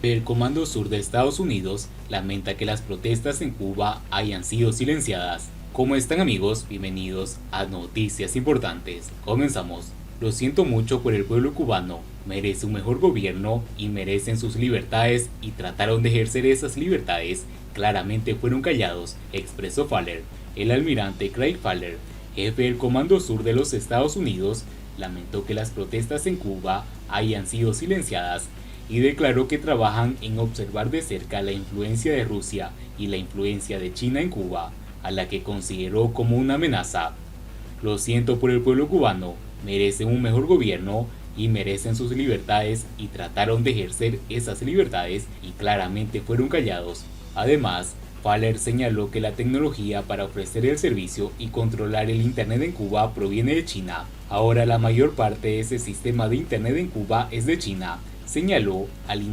El Comando Sur de Estados Unidos lamenta que las protestas en Cuba hayan sido silenciadas. ¿Cómo están, amigos? Bienvenidos a Noticias Importantes. Comenzamos. Lo siento mucho por el pueblo cubano, merece un mejor gobierno y merecen sus libertades y trataron de ejercer esas libertades, claramente fueron callados, expresó Faller. El almirante Craig Faller, jefe del Comando Sur de los Estados Unidos, lamentó que las protestas en Cuba hayan sido silenciadas y declaró que trabajan en observar de cerca la influencia de Rusia y la influencia de China en Cuba, a la que consideró como una amenaza. Lo siento por el pueblo cubano, merecen un mejor gobierno y merecen sus libertades y trataron de ejercer esas libertades y claramente fueron callados. Además, Faller señaló que la tecnología para ofrecer el servicio y controlar el Internet en Cuba proviene de China. Ahora la mayor parte de ese sistema de Internet en Cuba es de China, señaló al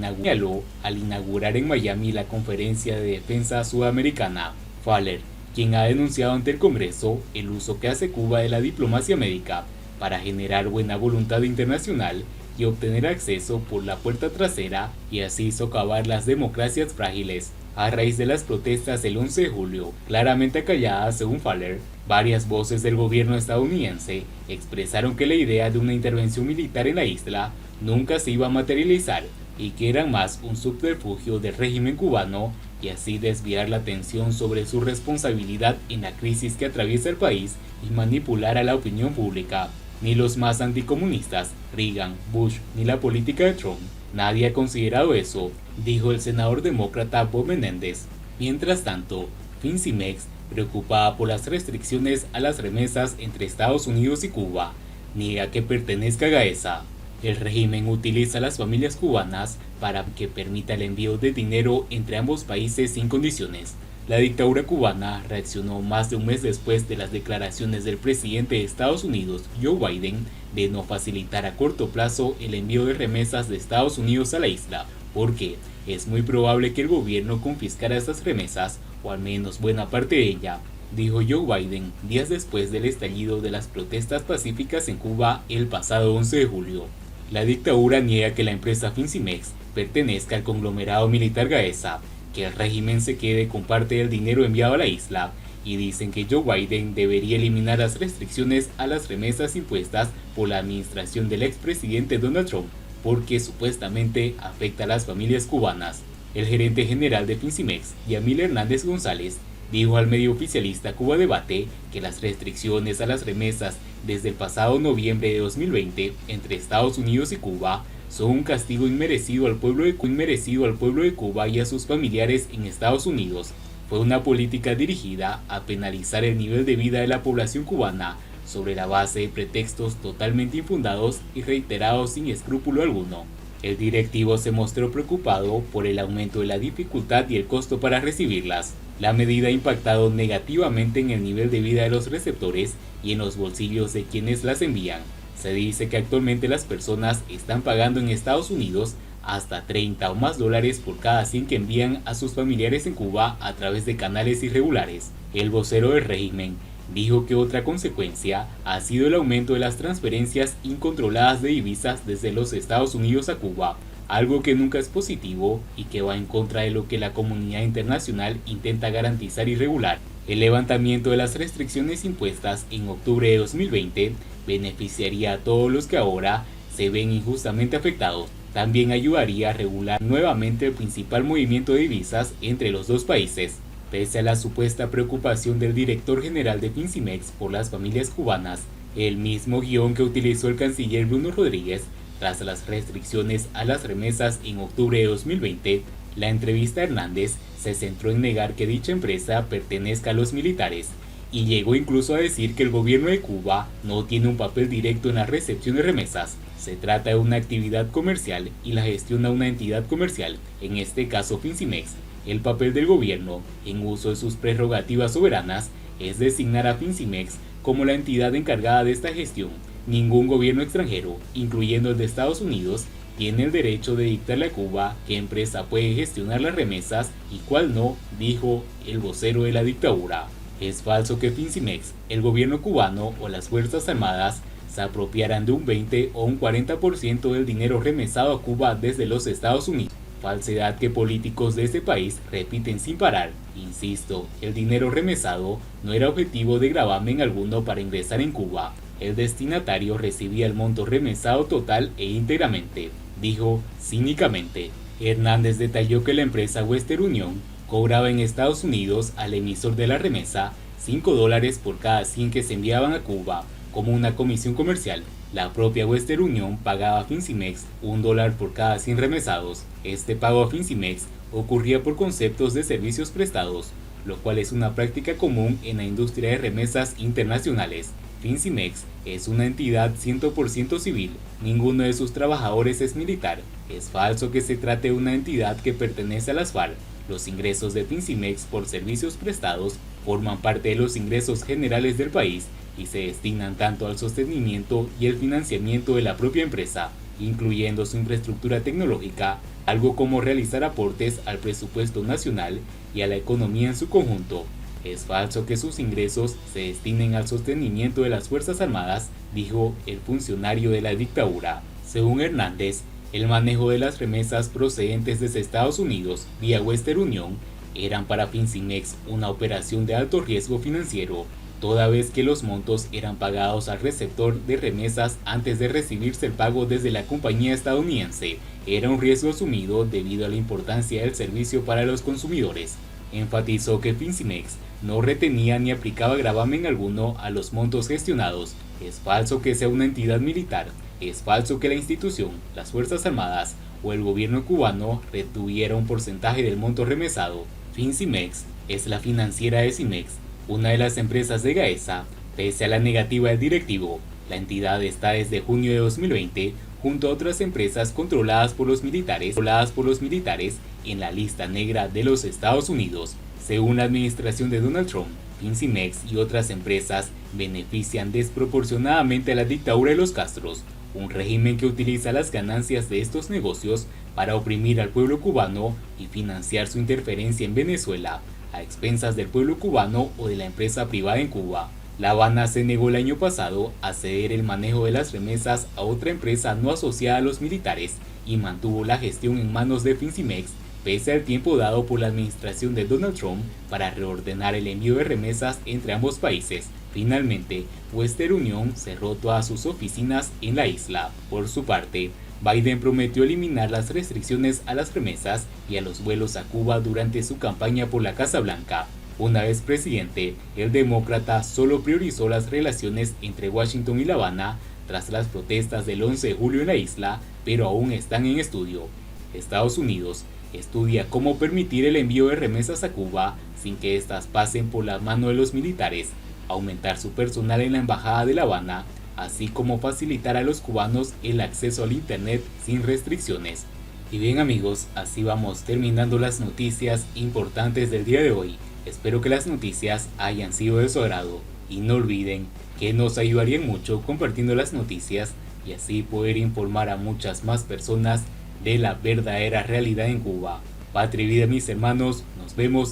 inaugurar en Miami la Conferencia de Defensa Sudamericana. Faller, quien ha denunciado ante el Congreso el uso que hace Cuba de la diplomacia médica para generar buena voluntad internacional y obtener acceso por la puerta trasera y así socavar las democracias frágiles. A raíz de las protestas del 11 de julio, claramente calladas según Faller, varias voces del gobierno estadounidense expresaron que la idea de una intervención militar en la isla nunca se iba a materializar y que era más un subterfugio del régimen cubano y así desviar la atención sobre su responsabilidad en la crisis que atraviesa el país y manipular a la opinión pública. Ni los más anticomunistas, Reagan, Bush, ni la política de Trump, nadie ha considerado eso, dijo el senador demócrata Bob Menéndez. Mientras tanto, Fincimex, preocupada por las restricciones a las remesas entre Estados Unidos y Cuba, niega que pertenezca a Gaesa. El régimen utiliza a las familias cubanas para que permita el envío de dinero entre ambos países sin condiciones. La dictadura cubana reaccionó más de un mes después de las declaraciones del presidente de Estados Unidos, Joe Biden, de no facilitar a corto plazo el envío de remesas de Estados Unidos a la isla, porque es muy probable que el gobierno confiscara esas remesas, o al menos buena parte de ella, dijo Joe Biden días después del estallido de las protestas pacíficas en Cuba el pasado 11 de julio. La dictadura niega que la empresa Fincimex pertenezca al conglomerado militar Gaesa, que el régimen se quede con parte del dinero enviado a la isla, y dicen que Joe Biden debería eliminar las restricciones a las remesas impuestas por la administración del expresidente Donald Trump, porque supuestamente afecta a las familias cubanas. El gerente general de Fincimex, Yamil Hernández González, dijo al medio oficialista Cuba Debate que las restricciones a las remesas desde el pasado noviembre de 2020 entre Estados Unidos y Cuba son un castigo inmerecido al pueblo de Cuba y a sus familiares en Estados Unidos. Fue una política dirigida a penalizar el nivel de vida de la población cubana sobre la base de pretextos totalmente infundados y reiterados sin escrúpulo alguno. El directivo se mostró preocupado por el aumento de la dificultad y el costo para recibirlas. La medida ha impactado negativamente en el nivel de vida de los receptores y en los bolsillos de quienes las envían. Se dice que actualmente las personas están pagando en Estados Unidos hasta 30 o más dólares por cada 100 que envían a sus familiares en Cuba a través de canales irregulares. El vocero del régimen dijo que otra consecuencia ha sido el aumento de las transferencias incontroladas de divisas desde los Estados Unidos a Cuba, algo que nunca es positivo y que va en contra de lo que la comunidad internacional intenta garantizar y regular. El levantamiento de las restricciones impuestas en octubre de 2020 beneficiaría a todos los que ahora se ven injustamente afectados. También ayudaría a regular nuevamente el principal movimiento de divisas entre los dos países. Pese a la supuesta preocupación del director general de Fincimex por las familias cubanas, el mismo guión que utilizó el canciller Bruno Rodríguez tras las restricciones a las remesas en octubre de 2020, la entrevista a Hernández se centró en negar que dicha empresa pertenezca a los militares y llegó incluso a decir que el gobierno de Cuba no tiene un papel directo en la recepción de remesas. Se trata de una actividad comercial y la gestiona una entidad comercial, en este caso Fincimex. El papel del gobierno, en uso de sus prerrogativas soberanas, es designar a Fincimex como la entidad encargada de esta gestión. Ningún gobierno extranjero, incluyendo el de Estados Unidos, tiene el derecho de dictarle a Cuba qué empresa puede gestionar las remesas y cuál no, dijo el vocero de la dictadura. Es falso que Fincimex, el gobierno cubano o las Fuerzas Armadas se apropiaran de un 20 o un 40% del dinero remesado a Cuba desde los Estados Unidos. falsedad que políticos de este país repiten sin parar. Insisto, el dinero remesado no era objetivo de gravamen alguno para ingresar en Cuba. El destinatario recibía el monto remesado total e íntegramente, dijo cínicamente. Hernández detalló que la empresa Western Union cobraba en Estados Unidos al emisor de la remesa $5 por cada 100 que se enviaban a Cuba como una comisión comercial. La propia Western Union pagaba a Fincimex $1 por cada 100 remesados. Este pago a Fincimex ocurría por conceptos de servicios prestados, lo cual es una práctica común en la industria de remesas internacionales. Fincimex es una entidad 100% civil, ninguno de sus trabajadores es militar. Es falso que se trate de una entidad que pertenece a las FARC. Los ingresos de Fincimex por servicios prestados forman parte de los ingresos generales del país y se destinan tanto al sostenimiento y el financiamiento de la propia empresa, incluyendo su infraestructura tecnológica, algo como realizar aportes al presupuesto nacional y a la economía en su conjunto. Es falso que sus ingresos se destinen al sostenimiento de las Fuerzas Armadas, dijo el funcionario de la dictadura. Según Hernández, el manejo de las remesas procedentes desde Estados Unidos vía Western Union eran para Fincimex una operación de alto riesgo financiero, toda vez que los montos eran pagados al receptor de remesas antes de recibirse el pago desde la compañía estadounidense. Era un riesgo asumido debido a la importancia del servicio para los consumidores. Enfatizó que Fincimex no retenía ni aplicaba gravamen alguno a los montos gestionados. Es falso que sea una entidad militar. Es falso que la institución, las Fuerzas Armadas o el gobierno cubano retuviera un porcentaje del monto remesado. Fincimex es la financiera de Cimex, una de las empresas de Gaesa. Pese a la negativa del directivo, la entidad está desde junio de 2020 junto a otras empresas controladas por los militares en la lista negra de los Estados Unidos. Según la administración de Donald Trump, Fincimex y otras empresas benefician desproporcionadamente a la dictadura de los Castros, un régimen que utiliza las ganancias de estos negocios para oprimir al pueblo cubano y financiar su interferencia en Venezuela, a expensas del pueblo cubano o de la empresa privada en Cuba. La Habana se negó el año pasado a ceder el manejo de las remesas a otra empresa no asociada a los militares y mantuvo la gestión en manos de Fincimex, pese al tiempo dado por la administración de Donald Trump para reordenar el envío de remesas entre ambos países. Finalmente, Western Union cerró todas sus oficinas en la isla. Por su parte, Biden prometió eliminar las restricciones a las remesas y a los vuelos a Cuba durante su campaña por la Casa Blanca. Una vez presidente, el demócrata solo priorizó las relaciones entre Washington y La Habana tras las protestas del 11 de julio en la isla, pero aún están en estudio. Estados Unidos estudia cómo permitir el envío de remesas a Cuba sin que éstas pasen por la mano de los militares, aumentar su personal en la embajada de La Habana, así como facilitar a los cubanos el acceso al internet sin restricciones. Y bien amigos, así vamos terminando las noticias importantes del día de hoy. Espero que las noticias hayan sido de su agrado y no olviden que nos ayudarían mucho compartiendo las noticias y así poder informar a muchas más personas de la verdadera realidad en Cuba. Patria y vida mis hermanos, nos vemos